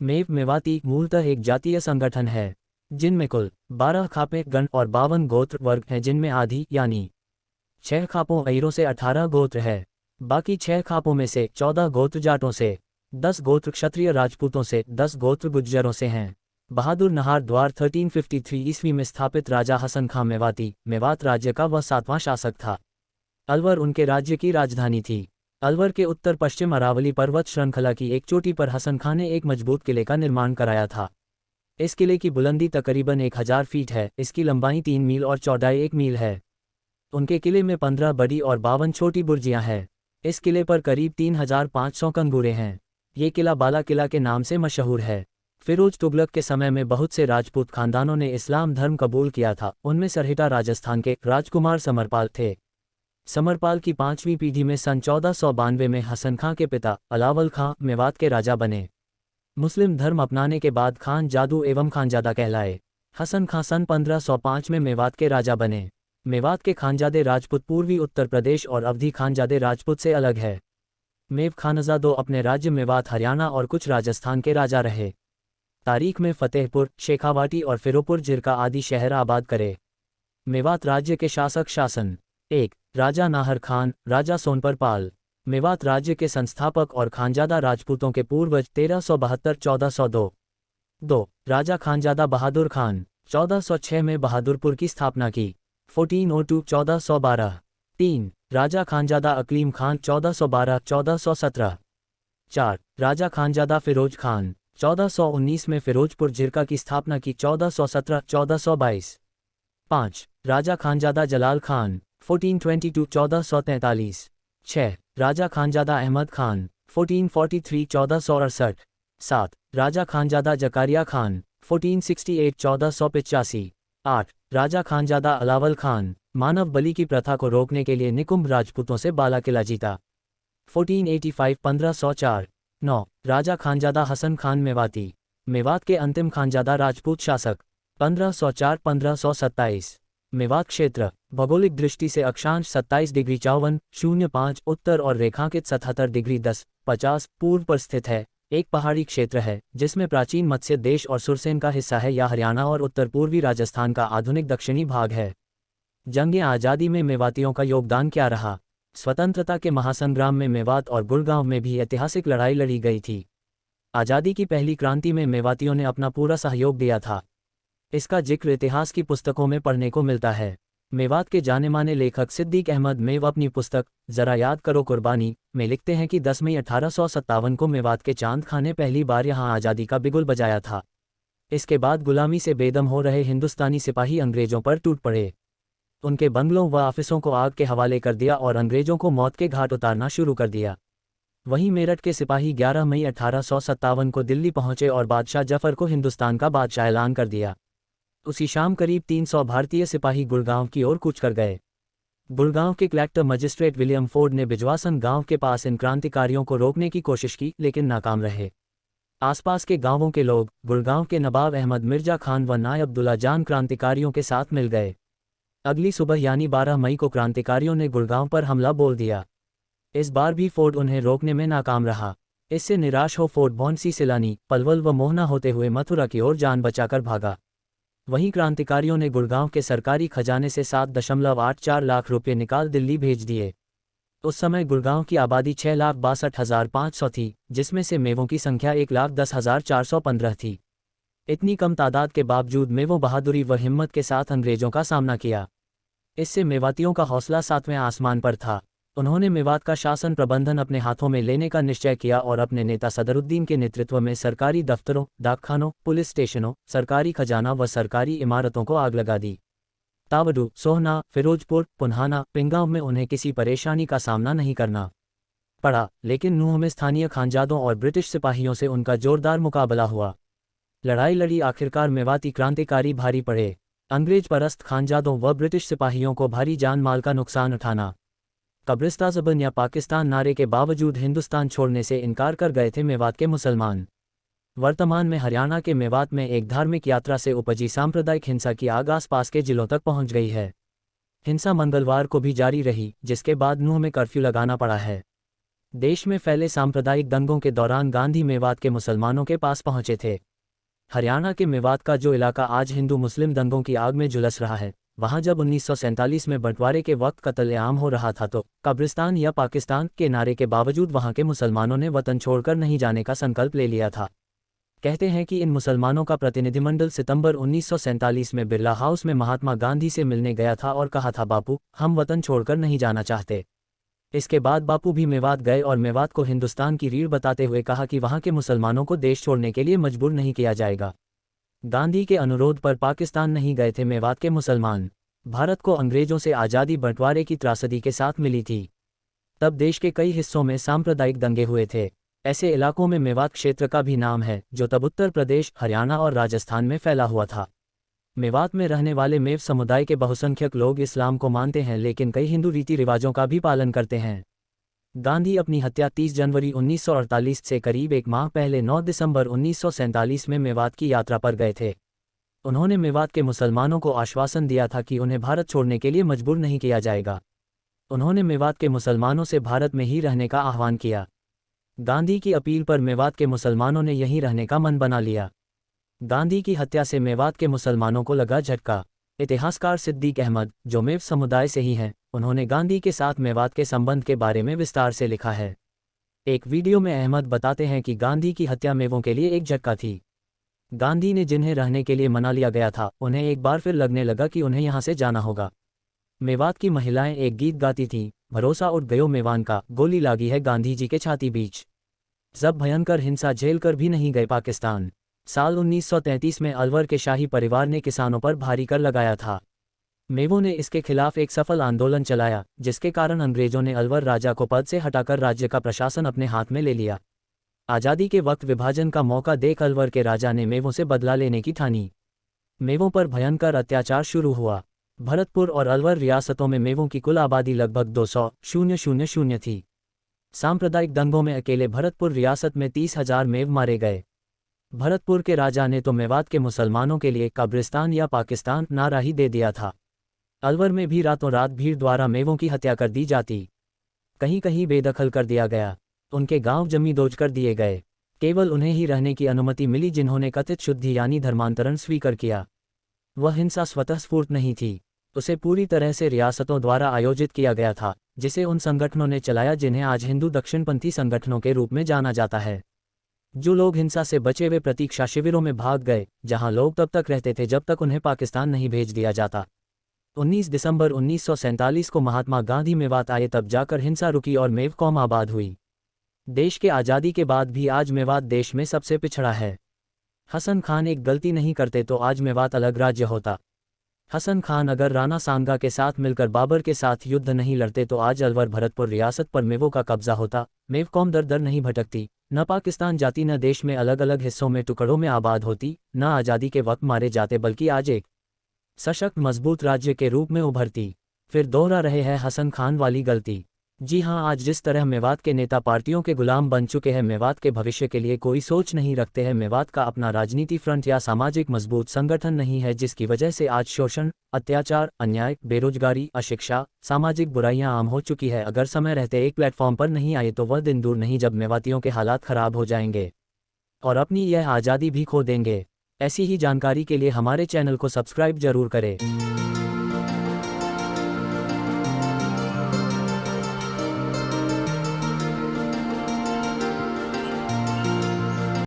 मेव मेवाती मूलतः एक जातीय संगठन है जिनमें कुल 12 खापे गण और 52 गोत्र वर्ग हैं, जिनमें आधी यानी 6 खापों अइरों से 18 गोत्र है। बाकी 6 खापों में से 14 गोत्र जाटों से, 10 गोत्र क्षत्रिय राजपूतों से, 10 गोत्र गुज्जरों से हैं। बहादुर नहार द्वार 1353 ईस्वी में स्थापित राजा हसन खां मेवाती मेवात राज्य का वह 7वां शासक था। अलवर उनके राज्य की राजधानी थी। अलवर के उत्तर पश्चिम अरावली पर्वत श्रृंखला की एक चोटी पर हसन खां ने एक मजबूत किले का निर्माण कराया था। इस किले की बुलंदी तकरीबन 1000 फीट है, इसकी लंबाई 3 मील और चौड़ाई 1 मील है। उनके किले में 15 बड़ी और 52 छोटी बुर्जियां हैं। इस किले पर करीब 3500 कंगूरे हैं। ये किला बाला किला के नाम से मशहूर है। फिरोज तुगलक के समय में बहुत से राजपूत खानदानों ने इस्लाम धर्म कबूल किया था। उनमें सरहिटा राजस्थान के राजकुमार समरपाल थे। समरपाल की 5वीं पीढ़ी में सन 1492 में हसन खां के पिता अलावल खां मेवात के राजा बने। मुस्लिम धर्म अपनाने के बाद खान जादू एवं खानजादा कहलाए। हसन खां सन 1505 में मेवात के राजा बने। मेवात के खानजादे राजपूत पूर्वी उत्तर प्रदेश और अवधी खानजादे राजपूत से अलग है। मेव खानजादों अपने राज्य मेवात हरियाणा और कुछ राजस्थान के राजा रहे। तारीख में फतेहपुर, शेखावाटी और फिरोपुर जिरका आदि शहर आबाद करे। मेवात राज्य के शासक शासन 1. राजा नाहर खान, राजा सोनपर पाल। मेवात राज्य के संस्थापक और खानजादा राजपूतों के पूर्वज 1372-1402। 2. राजा खानजादा बहादुर खान, 1406 में बहादुरपुर की स्थापना की। 1402-1412। 3. राजा खानजादा अकलीम खान, 1412-1417। 4. राजा खानजादा फिरोज खान, 1419 में फिरोजपुर जिरका की स्थापना की। 1417-1422। 5. राजा खानजादा जलाल खान, 1422-1443। 6. राजा खानजादा अहमद खान, 1443-1468। 7. राजा खानजादा जकारिया खान, 1468-1485। 8. राजा खानजादा अलावल खान, मानव बलि की प्रथा को रोकने के लिए निकुंभ राजपूतों से बाला किला जीता। 1485-1504। 9. राजा खानजादा हसन खान मेवाती, मेवात के अंतिम खानजादा राजपूत शासक। 1504-1527। मेवात क्षेत्र भौगोलिक दृष्टि से अक्षांश 27°54'05 उत्तर और रेखांकित 77°10'50 पूर्व पर स्थित है। एक पहाड़ी क्षेत्र है जिसमें प्राचीन मत्स्य देश और सुरसेन का हिस्सा है या हरियाणा और उत्तर पूर्वी राजस्थान का आधुनिक दक्षिणी भाग है। जंग आज़ादी में मेवातियों का योगदान क्या रहा? स्वतंत्रता के महासंग्राम में मेवात और गुड़गांव में भी ऐतिहासिक लड़ाई लड़ी गई थी। आज़ादी की पहली क्रांति में मेवातियों ने अपना पूरा सहयोग दिया था। इसका जिक्र इतिहास की पुस्तकों में पढ़ने को मिलता है। मेवात के जाने माने लेखक सिद्दीक अहमद मेव अपनी पुस्तक जरा याद करो कुर्बानी में लिखते हैं कि 10 मई 1857 को मेवात के चांद खां ने पहली बार यहां आज़ादी का बिगुल बजाया था। इसके बाद गुलामी से बेदम हो रहे हिंदुस्तानी सिपाही अंग्रेजों पर टूट पड़े। उनके बंगलों व ऑफिसों को आग के हवाले कर दिया और अंग्रेजों को मौत के घाट उतारना शुरू कर दिया। वहीं मेरठ के सिपाही 11 मई 1857 को दिल्ली पहुंचे और बादशाह जफर को हिंदुस्तान का बादशाह ऐलान कर दिया। उसी शाम करीब 300 भारतीय सिपाही गुड़गांव की ओर कूच कर गए। गुड़गांव के कलेक्टर मजिस्ट्रेट विलियम फोर्ड ने बिजवासन गांव के पास इन क्रांतिकारियों को रोकने की कोशिश की, लेकिन नाकाम रहे। आसपास के गांवों के लोग गुड़गांव के नवाब अहमद मिर्जा खान व नाय अब्दुल्ला जान क्रांतिकारियों के साथ मिल गए। अगली सुबह यानी 12 मई को क्रांतिकारियों ने गुड़गांव पर हमला बोल दिया। इस बार भी फोर्ड उन्हें रोकने में नाकाम रहा। इससे निराश हो फोर्ड भौंसी सिलानी, पलवल व मोहना होते हुए मथुरा की ओर जान बचाकर भागा। वहीं क्रांतिकारियों ने गुड़गांव के सरकारी खजाने से 7.84 लाख रुपये निकाल दिल्ली भेज दिए। उस समय गुड़गांव की आबादी 6,62,500 थी, जिसमें से मेवों की संख्या 1,10,415 थी। इतनी कम तादाद के बावजूद मेवों बहादुरी व हिम्मत के साथ अंग्रेजों का सामना किया। इससे मेवातियों का हौसला 7वें आसमान पर था। उन्होंने मेवात का शासन प्रबंधन अपने हाथों में लेने का निश्चय किया और अपने नेता सदरुद्दीन के नेतृत्व में सरकारी दफ्तरों, डाकखानों, पुलिस स्टेशनों, सरकारी खजाना व सरकारी इमारतों को आग लगा दी। तावडू, सोहना, फिरोजपुर, पुन्हाना, पिंगांव में उन्हें किसी परेशानी का सामना नहीं करना पड़ा, लेकिन नूंह में स्थानीय खानजादों और ब्रिटिश सिपाहियों से उनका जोरदार मुकाबला हुआ। लड़ाई लड़ी आखिरकार मेवाती क्रांतिकारी भारी पड़े। अंग्रेज परस्त खानजादों व ब्रिटिश सिपाहियों को भारी जान माल का नुकसान उठाना। कब्रिस्तान या पाकिस्तान नारे के बावजूद हिंदुस्तान छोड़ने से इनकार कर गए थे मेवात के मुसलमान। वर्तमान में हरियाणा के मेवात में एक धार्मिक यात्रा से उपजी सांप्रदायिक हिंसा की आग आसपास के जिलों तक पहुंच गई है। हिंसा मंगलवार को भी जारी रही, जिसके बाद नूंह में कर्फ्यू लगाना पड़ा है। देश में फैले सांप्रदायिक दंगों के दौरान गांधी मेवात के मुसलमानों के पास पहुंचे थे। हरियाणा के मेवात का जो इलाका आज हिंदू मुस्लिम दंगों की आग में झुलस रहा है, वहां जब 1947 में बंटवारे के वक्त कत्लेआम हो रहा था तो कब्रिस्तान या पाकिस्तान के नारे के बावजूद वहां के मुसलमानों ने वतन छोड़कर नहीं जाने का संकल्प ले लिया था। कहते हैं कि इन मुसलमानों का प्रतिनिधिमंडल सितंबर 1947 में बिरला हाउस में महात्मा गांधी से मिलने गया था और कहा था, बापू हम वतन छोड़कर नहीं जाना चाहते। इसके बाद बापू भी मेवात गए और मेवात को हिंदुस्तान की रीढ़ बताते हुए कहा कि वहां के मुसलमानों को देश छोड़ने के लिए मजबूर नहीं किया जाएगा। गांधी के अनुरोध पर पाकिस्तान नहीं गए थे मेवात के मुसलमान। भारत को अंग्रेजों से आज़ादी बंटवारे की त्रासदी के साथ मिली थी। तब देश के कई हिस्सों में सांप्रदायिक दंगे हुए थे। ऐसे इलाकों में मेवात क्षेत्र का भी नाम है, जो तब उत्तर प्रदेश, हरियाणा और राजस्थान में फैला हुआ था। मेवात में रहने वाले मेव समुदाय के बहुसंख्यक लोग इस्लाम को मानते हैं, लेकिन कई हिंदू रीति रिवाजों का भी पालन करते हैं। गांधी अपनी हत्या 30 जनवरी 1948 से करीब एक माह पहले 9 दिसंबर 1947 में मेवात की यात्रा पर गए थे। उन्होंने मेवात के मुसलमानों को आश्वासन दिया था कि उन्हें भारत छोड़ने के लिए मजबूर नहीं किया जाएगा। उन्होंने मेवात के मुसलमानों से भारत में ही रहने का आह्वान किया। गांधी की अपील पर मेवात के मुसलमानों ने यहीं रहने का मन बना लिया। गांधी की हत्या से मेवात के मुसलमानों को लगा झटका। इतिहासकार सिद्दीक अहमद, जो मेव समुदाय से ही हैं, उन्होंने गांधी के साथ मेवात के संबंध के बारे में विस्तार से लिखा है। एक वीडियो में अहमद बताते हैं कि गांधी की हत्या मेवों के लिए एक झटका थी। गांधी ने जिन्हें रहने के लिए मना लिया गया था, उन्हें एक बार फिर लगने लगा कि उन्हें यहाँ से जाना होगा। मेवात की महिलाएं एक गीत गाती थीं, भरोसा उठ गयो मेवान का, गोली लागी है गांधी जी के छाती बीच। जब भयंकर हिंसा झेलकर भी नहीं गए पाकिस्तान। साल 1933 में अलवर के शाही परिवार ने किसानों पर भारी कर लगाया था। मेवों ने इसके खिलाफ एक सफल आंदोलन चलाया, जिसके कारण अंग्रेजों ने अलवर राजा को पद से हटाकर राज्य का प्रशासन अपने हाथ में ले लिया। आज़ादी के वक्त विभाजन का मौका देख अलवर के राजा ने मेवों से बदला लेने की ठानी। मेवों पर भयंकर अत्याचार शुरू हुआ। भरतपुर और अलवर रियासतों में मेवों की कुल आबादी लगभग 200,000 थी। सांप्रदायिक दंगों में अकेले भरतपुर रियासत में 30,000 मेव मारे गए। भरतपुर के राजा ने तो मेवात के मुसलमानों के लिए कब्रिस्तान या पाकिस्तान नारा ही दे दिया था। अलवर में भी रातों रात भीड़ द्वारा मेवों की हत्या कर दी जाती, कहीं कहीं बेदखल कर दिया गया। उनके गांव जमींदोज कर दिए गए। केवल उन्हें ही रहने की अनुमति मिली जिन्होंने कथित शुद्धि यानी धर्मांतरण स्वीकार किया। वह हिंसा स्वतः स्फूर्त नहीं थी, उसे पूरी तरह से रियासतों द्वारा आयोजित किया गया था, जिसे उन संगठनों ने चलाया जिन्हें आज हिंदू दक्षिणपंथी संगठनों के रूप में जाना जाता है। जो लोग हिंसा से बचे हुए प्रतीक्षा शिविरों में भाग गए, जहां लोग तब तक रहते थे जब तक उन्हें पाकिस्तान नहीं भेज दिया जाता। 19 दिसंबर 1947 को महात्मा गांधी मेवात आए, तब जाकर हिंसा रुकी और मेव कौम आबाद हुई। देश के आज़ादी के बाद भी आज मेवात देश में सबसे पिछड़ा है। हसन खान एक गलती नहीं करते तो आज मेवात अलग राज्य होता। हसन खान अगर राणा सांगा के साथ मिलकर बाबर के साथ युद्ध नहीं लड़ते तो आज अलवर भरतपुर रियासत पर मेवों का कब्जा होता। मेव कौम दर दर नहीं भटकती, न पाकिस्तान जाती, न देश में अलग अलग हिस्सों में टुकड़ों में आबाद होती, न आज़ादी के वक्त मारे जाते, बल्कि आज एक सशक्त मजबूत राज्य के रूप में उभरती। फिर दोहरा रहे हैं हसन खान वाली गलती। जी हाँ, आज जिस तरह मेवात के नेता पार्टियों के गुलाम बन चुके हैं, मेवात के भविष्य के लिए कोई सोच नहीं रखते हैं, मेवात का अपना राजनीति फ्रंट या सामाजिक मजबूत संगठन नहीं है, जिसकी वजह से आज शोषण, अत्याचार, अन्याय, बेरोजगारी, अशिक्षा, सामाजिक बुराइयां आम हो चुकी है। अगर समय रहते एक प्लेटफॉर्म पर नहीं आए तो वह दिन दूर नहीं जब मेवातियों के हालात खराब हो जाएंगे और अपनी यह आज़ादी भी खो देंगे। ऐसी ही जानकारी के लिए हमारे चैनल को सब्सक्राइब जरूर करें।